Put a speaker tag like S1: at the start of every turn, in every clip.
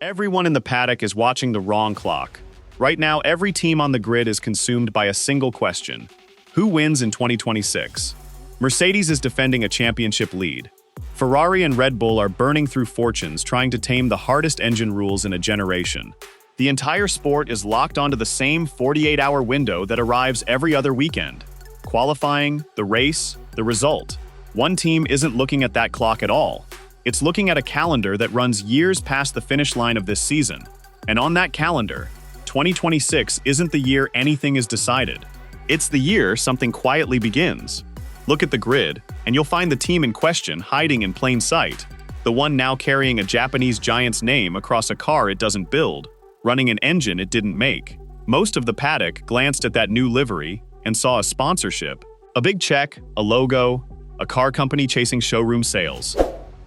S1: Everyone in the paddock is watching the wrong clock. Right now, every team on the grid is consumed by a single question. Who wins in 2026? Mercedes is defending a championship lead. Ferrari and Red Bull are burning through fortunes trying to tame the hardest engine rules in a generation. The entire sport is locked onto the same 48-hour window that arrives every other weekend. Qualifying, the race, the result. One team isn't looking at that clock at all. It's looking at a calendar that runs years past the finish line of this season. And on that calendar, 2026 isn't the year anything is decided. It's the year something quietly begins. Look at the grid, and you'll find the team in question hiding in plain sight. The one now carrying a Japanese giant's name across a car it doesn't build, running an engine it didn't make. Most of the paddock glanced at that new livery and saw a sponsorship, a big check, a logo, a car company chasing showroom sales.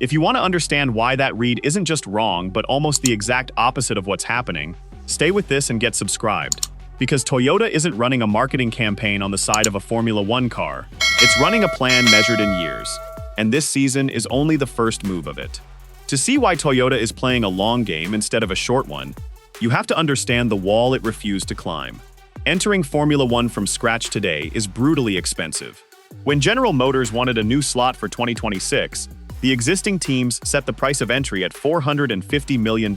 S1: If you want to understand why that read isn't just wrong, but almost the exact opposite of what's happening, stay with this and get subscribed. Because Toyota isn't running a marketing campaign on the side of a Formula One car. It's running a plan measured in years. And this season is only the first move of it. To see why Toyota is playing a long game instead of a short one, you have to understand the wall it refused to climb. Entering Formula One from scratch today is brutally expensive. When General Motors wanted a new slot for 2026, the existing teams set the price of entry at $450 million,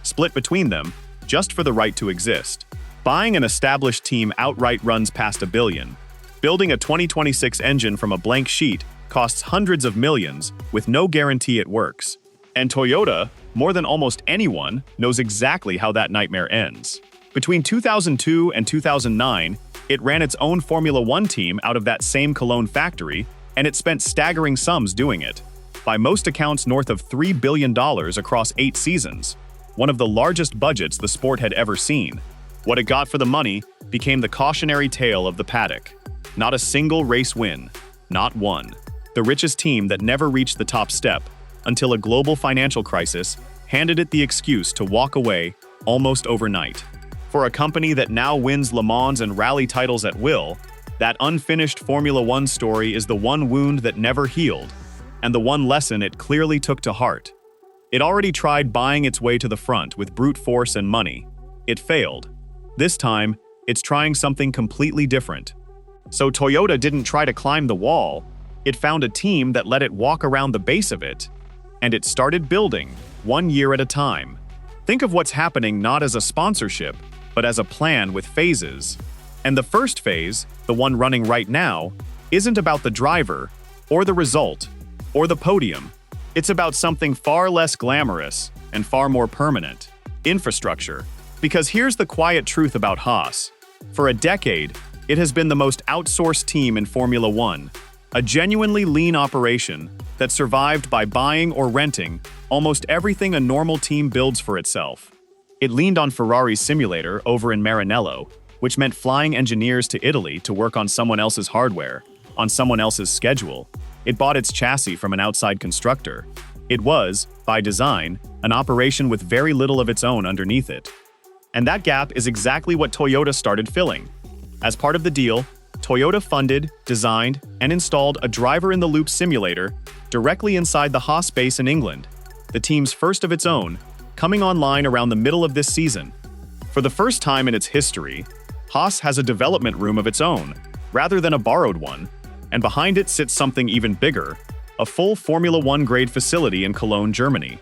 S1: split between them, just for the right to exist. Buying an established team outright runs past $1 billion. Building a 2026 engine from a blank sheet costs hundreds of millions, with no guarantee it works. And Toyota, more than almost anyone, knows exactly how that nightmare ends. Between 2002 and 2009, it ran its own Formula One team out of that same Cologne factory, and it spent staggering sums doing it. By most accounts, north of $3 billion across 8 seasons, one of the largest budgets the sport had ever seen. What it got for the money became the cautionary tale of the paddock. Not a single race win. Not one. The richest team that never reached the top step, until a global financial crisis handed it the excuse to walk away almost overnight. For a company that now wins Le Mans and rally titles at will, that unfinished Formula One story is the one wound that never healed, and the one lesson it clearly took to heart. It already tried buying its way to the front with brute force and money. It failed. This time, it's trying something completely different. So Toyota didn't try to climb the wall. It found a team that let it walk around the base of it, and it started building, 1 year at a time. Think of what's happening not as a sponsorship, but as a plan with phases. And the first phase, the one running right now, isn't about the driver, or the result, or the podium. It's about something far less glamorous and far more permanent: infrastructure. Because here's the quiet truth about Haas. For a decade, it has been the most outsourced team in Formula One, a genuinely lean operation that survived by buying or renting almost everything a normal team builds for itself. It leaned on Ferrari's simulator over in Maranello, which meant flying engineers to Italy to work on someone else's hardware, on someone else's schedule. It bought its chassis from an outside constructor. It was, by design, an operation with very little of its own underneath it. And that gap is exactly what Toyota started filling. As part of the deal, Toyota funded, designed, and installed a driver-in-the-loop simulator directly inside the Haas base in England, the team's first of its own, coming online around the middle of this season. For the first time in its history, Haas has a development room of its own, rather than a borrowed one, and behind it sits something even bigger, a full Formula One grade facility in Cologne, Germany.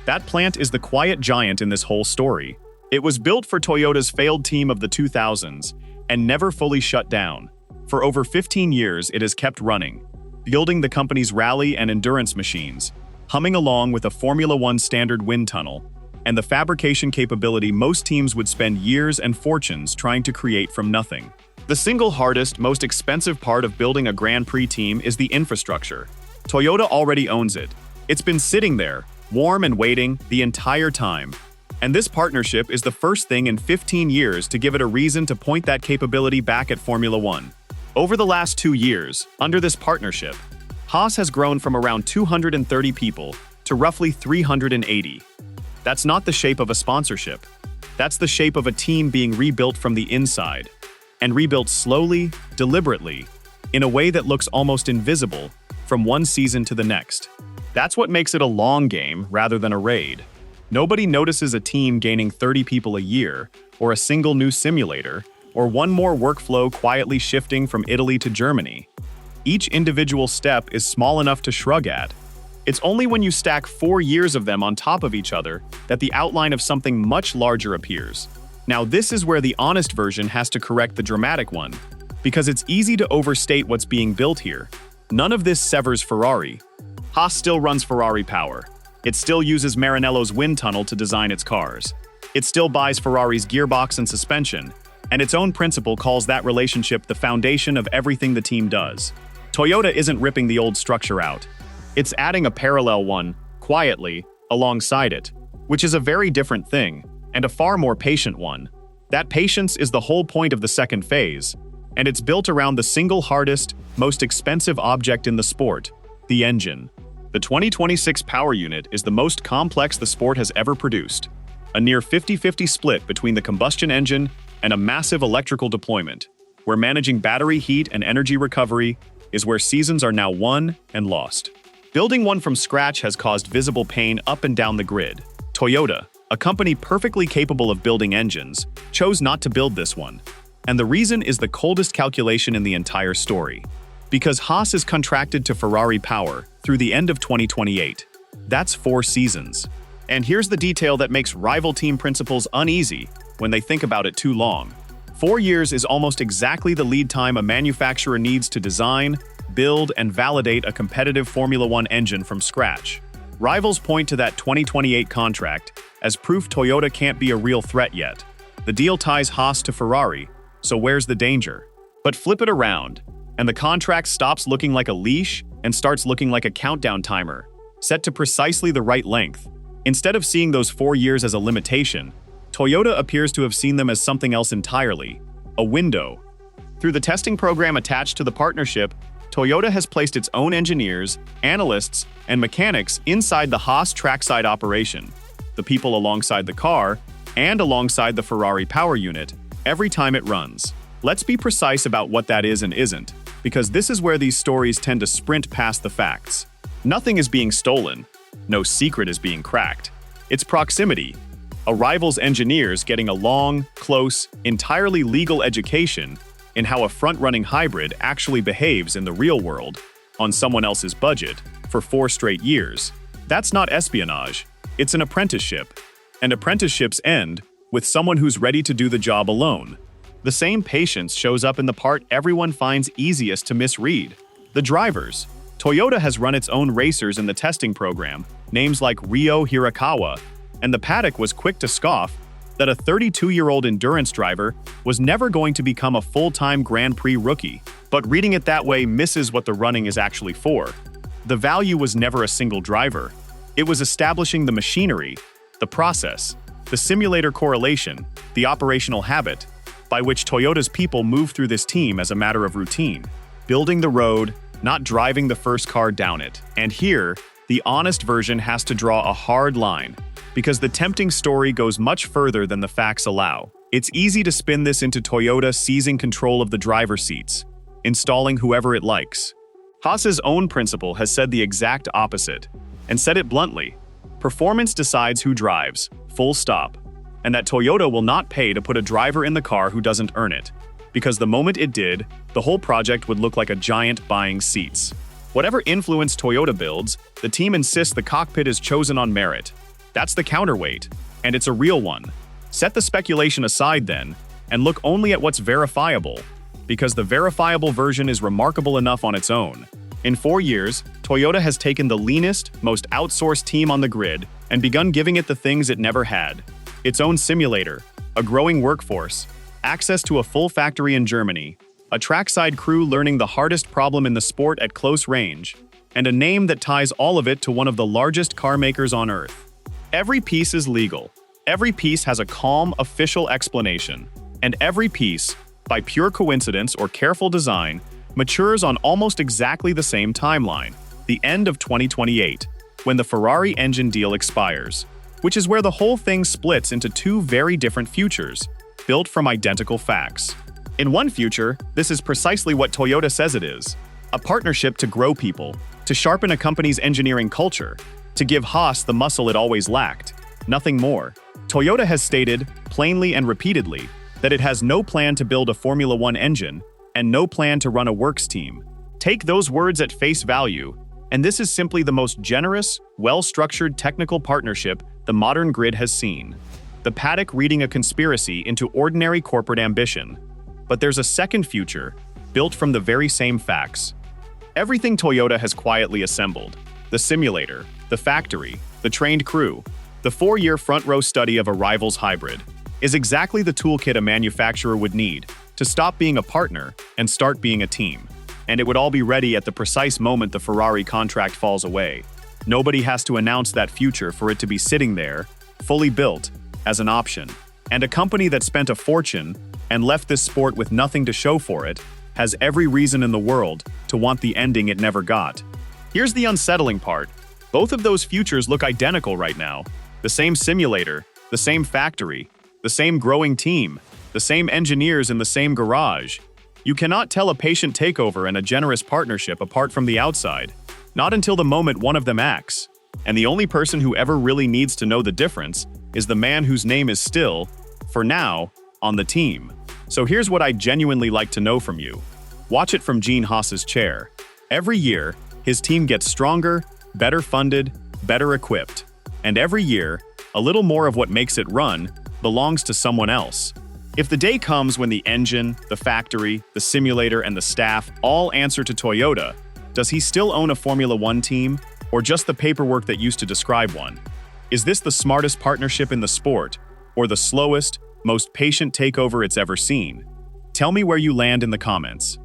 S1: That plant is the quiet giant in this whole story. It was built for Toyota's failed team of the 2000s and never fully shut down. For over 15 years, it has kept running, building the company's rally and endurance machines, humming along with a Formula One standard wind tunnel, and the fabrication capability most teams would spend years and fortunes trying to create from nothing. The single hardest, most expensive part of building a Grand Prix team is the infrastructure. Toyota already owns it. It's been sitting there, warm and waiting, the entire time. And this partnership is the first thing in 15 years to give it a reason to point that capability back at Formula One. Over the last 2 years, under this partnership, Haas has grown from around 230 people to roughly 380. That's not the shape of a sponsorship. That's the shape of a team being rebuilt from the inside, and rebuilt slowly, deliberately, in a way that looks almost invisible from one season to the next. That's what makes it a long game rather than a raid. Nobody notices a team gaining 30 people a year, or a single new simulator, or one more workflow quietly shifting from Italy to Germany. Each individual step is small enough to shrug at. It's only when you stack 4 years of them on top of each other that the outline of something much larger appears. Now, this is where the honest version has to correct the dramatic one, because it's easy to overstate what's being built here. None of this severs Ferrari. Haas still runs Ferrari power. It still uses Maranello's wind tunnel to design its cars. It still buys Ferrari's gearbox and suspension, and its own principle calls that relationship the foundation of everything the team does. Toyota isn't ripping the old structure out. It's adding a parallel one, quietly, alongside it, which is a very different thing, and a far more patient one. That patience is the whole point of the second phase, and it's built around the single hardest, most expensive object in the sport, the engine. The 2026 power unit is the most complex the sport has ever produced, a near 50-50 split between the combustion engine and a massive electrical deployment, where managing battery heat and energy recovery is where seasons are now won and lost. Building one from scratch has caused visible pain up and down the grid. Toyota, a company perfectly capable of building engines, chose not to build this one. And the reason is the coldest calculation in the entire story. Because Haas is contracted to Ferrari power through the end of 2028. That's 4 seasons. And here's the detail that makes rival team principals uneasy when they think about it too long. 4 years is almost exactly the lead time a manufacturer needs to design, build, and validate a competitive Formula One engine from scratch. Rivals point to that 2028 contract as proof Toyota can't be a real threat yet. The deal ties Haas to Ferrari, so where's the danger? But flip it around, and the contract stops looking like a leash and starts looking like a countdown timer, set to precisely the right length. Instead of seeing those 4 years as a limitation, Toyota appears to have seen them as something else entirely, a window. Through the testing program attached to the partnership, Toyota has placed its own engineers, analysts, and mechanics inside the Haas trackside operation, the people alongside the car, and alongside the Ferrari power unit, every time it runs. Let's be precise about what that is and isn't, because this is where these stories tend to sprint past the facts. Nothing is being stolen. No secret is being cracked. It's proximity. A rival's engineers getting a long, close, entirely legal education in how a front-running hybrid actually behaves in the real world, on someone else's budget, for 4 straight years. That's not espionage. It's an apprenticeship. And apprenticeships end with someone who's ready to do the job alone. The same patience shows up in the part everyone finds easiest to misread: the drivers. Toyota has run its own racers in the testing program, names like Ryo Hirakawa, and the paddock was quick to scoff that a 32-year-old endurance driver was never going to become a full-time Grand Prix rookie. But reading it that way misses what the running is actually for. The value was never a single driver. It was establishing the machinery, the process, the simulator correlation, the operational habit, by which Toyota's people move through this team as a matter of routine, building the road, not driving the first car down it. And here, the honest version has to draw a hard line, because the tempting story goes much further than the facts allow. It's easy to spin this into Toyota seizing control of the driver's seats, installing whoever it likes. Haas's own principle has said the exact opposite, and said it bluntly: performance decides who drives, full stop. And that Toyota will not pay to put a driver in the car who doesn't earn it, because the moment it did, the whole project would look like a giant buying seats. Whatever influence Toyota builds, the team insists the cockpit is chosen on merit. That's the counterweight, and it's a real one. Set the speculation aside then, and look only at what's verifiable, because the verifiable version is remarkable enough on its own. In 4 years, Toyota has taken the leanest, most outsourced team on the grid and begun giving it the things it never had: its own simulator, a growing workforce, access to a full factory in Germany, a trackside crew learning the hardest problem in the sport at close range, and a name that ties all of it to one of the largest car makers on Earth. Every piece is legal. Every piece has a calm, official explanation. And every piece, by pure coincidence or careful design, matures on almost exactly the same timeline, the end of 2028, when the Ferrari engine deal expires, which is where the whole thing splits into 2 very different futures, built from identical facts. In one future, this is precisely what Toyota says it is: a partnership to grow people, to sharpen a company's engineering culture, to give Haas the muscle it always lacked. nothing more. Toyota has stated, plainly and repeatedly, that it has no plan to build a Formula One engine and no plan to run a works team. Take those words at face value, and this is simply the most generous, well-structured technical partnership the modern grid has seen. The paddock reading a conspiracy into ordinary corporate ambition. But there's a second future, built from the very same facts. Everything Toyota has quietly assembled, the simulator, the factory, the trained crew, the 4-year front-row study of a rival's hybrid, is exactly the toolkit a manufacturer would need to stop being a partner and start being a team. And it would all be ready at the precise moment the Ferrari contract falls away. Nobody has to announce that future for it to be sitting there, fully built, as an option. And a company that spent a fortune and left this sport with nothing to show for it has every reason in the world to want the ending it never got. Here's the unsettling part. Both of those futures look identical right now. The same simulator, the same factory, the same growing team, the same engineers in the same garage. You cannot tell a patient takeover and a generous partnership apart from the outside, not until the moment one of them acts. And the only person who ever really needs to know the difference is the man whose name is still, for now, on the team. So here's what I'd genuinely like to know from you. Watch it from Gene Haas's chair. Every year, his team gets stronger, better funded, better equipped. And every year, a little more of what makes it run belongs to someone else. If the day comes when the engine, the factory, the simulator, and the staff all answer to Toyota, does he still own a Formula One team, or just the paperwork that used to describe one? Is this the smartest partnership in the sport, or the slowest, most patient takeover it's ever seen? Tell me where you land in the comments.